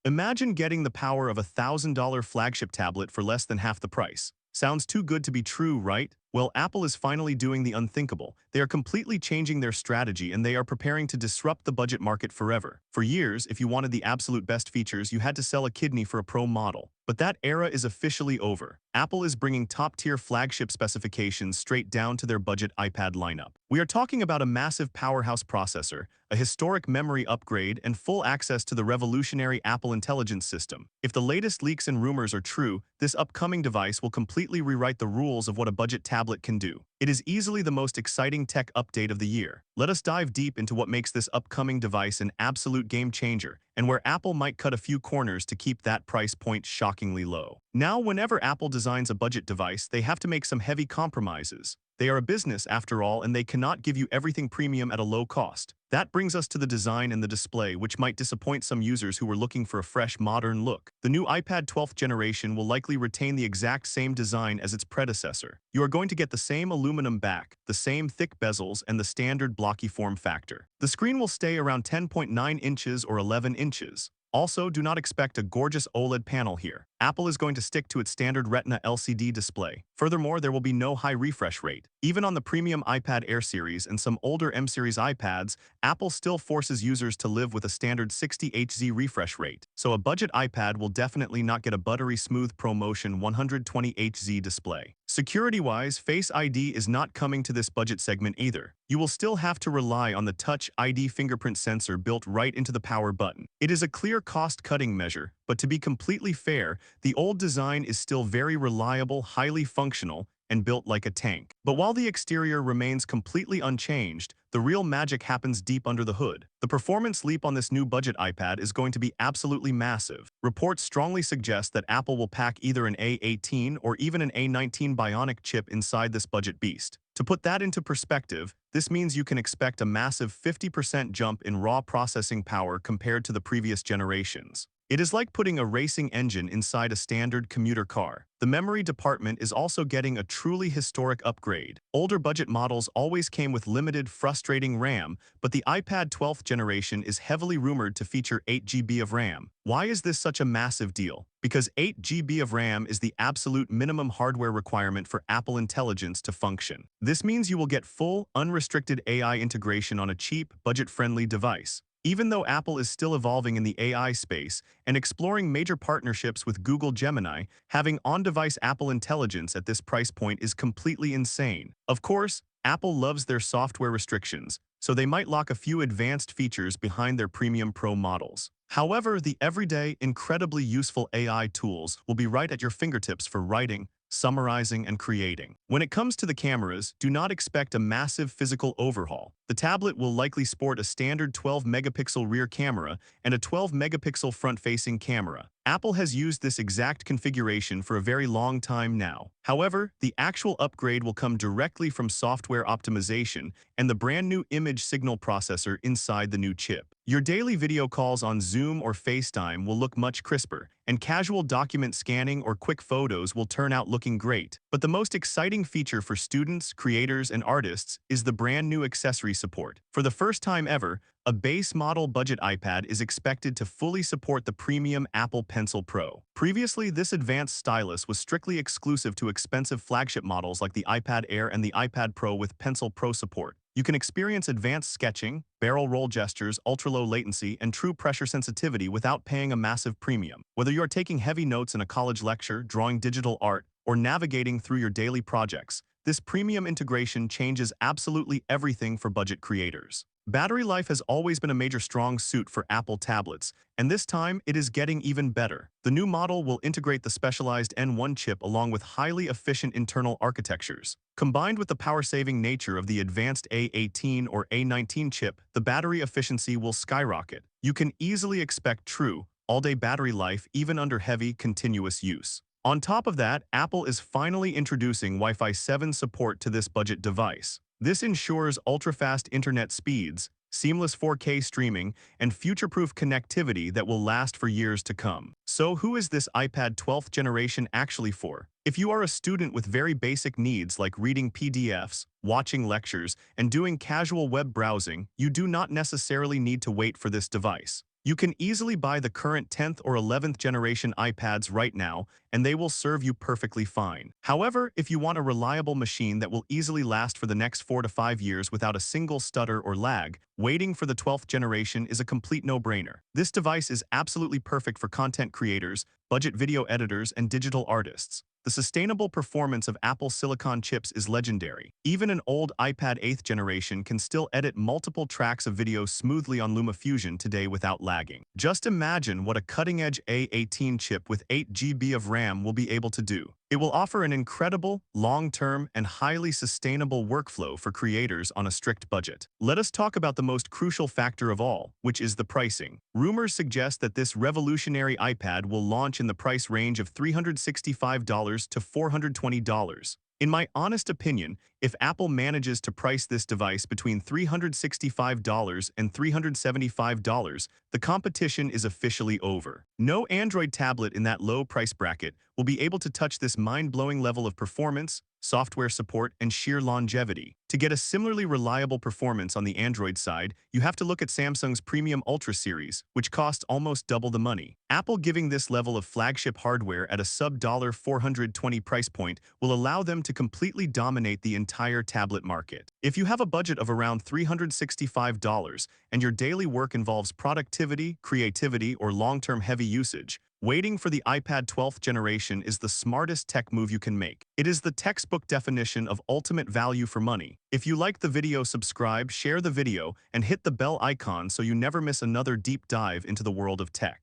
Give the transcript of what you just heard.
Imagine getting the power of a $1,000 flagship tablet for less than half the price. Sounds too good to be true, right? Well, Apple is finally doing the unthinkable. They are completely changing their strategy and they are preparing to disrupt the budget market forever. For years, if you wanted the absolute best features, you had to sell a kidney for a pro model. But that era is officially over. Apple is bringing top-tier flagship specifications straight down to their budget iPad lineup. We are talking about a massive powerhouse processor, a historic memory upgrade, and full access to the revolutionary Apple Intelligence System. If the latest leaks and rumors are true, this upcoming device will completely rewrite the rules of what a budget tablet can do. It is easily the most exciting tech update of the year. Let us dive deep into what makes this upcoming device an absolute game changer, and where Apple might cut a few corners to keep that price point shockingly low. Now, whenever Apple designs a budget device, they have to make some heavy compromises. They are a business, after all, and they cannot give you everything premium at a low cost. That brings us to the design and the display, which might disappoint some users who were looking for a fresh, modern look. The new iPad 12th generation will likely retain the exact same design as its predecessor. You are going to get the same aluminum back, the same thick bezels, and the standard blocky form factor. The screen will stay around 10.9 inches or 11 inches. Also, do not expect a gorgeous OLED panel here. Apple is going to stick to its standard Retina LCD display. Furthermore, there will be no high refresh rate. Even on the premium iPad Air series and some older M-series iPads, Apple still forces users to live with a standard 60Hz refresh rate. So a budget iPad will definitely not get a buttery smooth ProMotion 120Hz display. Security-wise, Face ID is not coming to this budget segment either. You will still have to rely on the Touch ID fingerprint sensor built right into the power button. It is a clear cost-cutting measure, but to be completely fair, the old design is still very reliable, highly functional, and built like a tank. But while the exterior remains completely unchanged, the real magic happens deep under the hood. The performance leap on this new budget iPad is going to be absolutely massive. Reports strongly suggest that Apple will pack either an A18 or even an A19 Bionic chip inside this budget beast. To put that into perspective, this means you can expect a massive 50% jump in raw processing power compared to the previous generations. It is like putting a racing engine inside a standard commuter car. The memory department is also getting a truly historic upgrade. Older budget models always came with limited, frustrating RAM, but the iPad 12th generation is heavily rumored to feature 8 GB of RAM. Why is this such a massive deal? Because 8 GB of RAM is the absolute minimum hardware requirement for Apple Intelligence to function. This means you will get full, unrestricted AI integration on a cheap, budget-friendly device. Even though Apple is still evolving in the AI space and exploring major partnerships with Google Gemini, having on-device Apple Intelligence at this price point is completely insane. Of course, Apple loves their software restrictions, so they might lock a few advanced features behind their premium Pro models. However, the everyday, incredibly useful AI tools will be right at your fingertips for writing, summarizing, and creating. When it comes to the cameras, do not expect a massive physical overhaul. The tablet will likely sport a standard 12-megapixel rear camera and a 12-megapixel front-facing camera. Apple has used this exact configuration for a very long time now. However, the actual upgrade will come directly from software optimization and the brand new image signal processor inside the new chip. Your daily video calls on Zoom or FaceTime will look much crisper, and casual document scanning or quick photos will turn out looking great. But the most exciting feature for students, creators, and artists is the brand new accessory support. For the first time ever, a base model budget iPad is expected to fully support the premium Apple Pencil Pro. Previously, this advanced stylus was strictly exclusive to expensive flagship models like the iPad Air and the iPad Pro with Pencil Pro support. You can experience advanced sketching, barrel roll gestures, ultra-low latency, and true pressure sensitivity without paying a massive premium. Whether you are taking heavy notes in a college lecture, drawing digital art, or navigating through your daily projects, this premium integration changes absolutely everything for budget creators. Battery life has always been a major strong suit for Apple tablets, and this time it is getting even better. The new model will integrate the specialized N1 chip along with highly efficient internal architectures. Combined with the power-saving nature of the advanced A18 or A19 chip, the battery efficiency will skyrocket. You can easily expect true, all-day battery life even under heavy, continuous use. On top of that, Apple is finally introducing Wi-Fi 7 support to this budget device. This ensures ultra-fast internet speeds, seamless 4K streaming, and future-proof connectivity that will last for years to come. So who is this iPad 12th generation actually for? If you are a student with very basic needs like reading PDFs, watching lectures, and doing casual web browsing, you do not necessarily need to wait for this device. You can easily buy the current 10th or 11th generation iPads right now, and they will serve you perfectly fine. However, if you want a reliable machine that will easily last for the next 4 to 5 years without a single stutter or lag, waiting for the 12th generation is a complete no-brainer. This device is absolutely perfect for content creators, budget video editors, and digital artists. The sustainable performance of Apple Silicon chips is legendary. Even an old iPad 8th generation can still edit multiple tracks of video smoothly on LumaFusion today without lagging. Just imagine what a cutting-edge A18 chip with 8 GB of RAM will be able to do. It will offer an incredible, long-term, and highly sustainable workflow for creators on a strict budget. Let us talk about the most crucial factor of all, which is the pricing. Rumors suggest that this revolutionary iPad will launch in the price range of $365 to $420. In my honest opinion, if Apple manages to price this device between $365 and $375, the competition is officially over. No Android tablet in that low price bracket will be able to touch this mind-blowing level of performance, software support, and sheer longevity. To get a similarly reliable performance on the Android side, you have to look at Samsung's Premium Ultra series, which costs almost double the money. Apple giving this level of flagship hardware at a sub-$420 price point will allow them to completely dominate the entire tablet market. If you have a budget of around $365 and your daily work involves productivity, creativity, or long-term heavy usage, waiting for the iPad 12th generation is the smartest tech move you can make. It is the textbook definition of ultimate value for money. If you liked the video, subscribe, share the video, and hit the bell icon so you never miss another deep dive into the world of tech.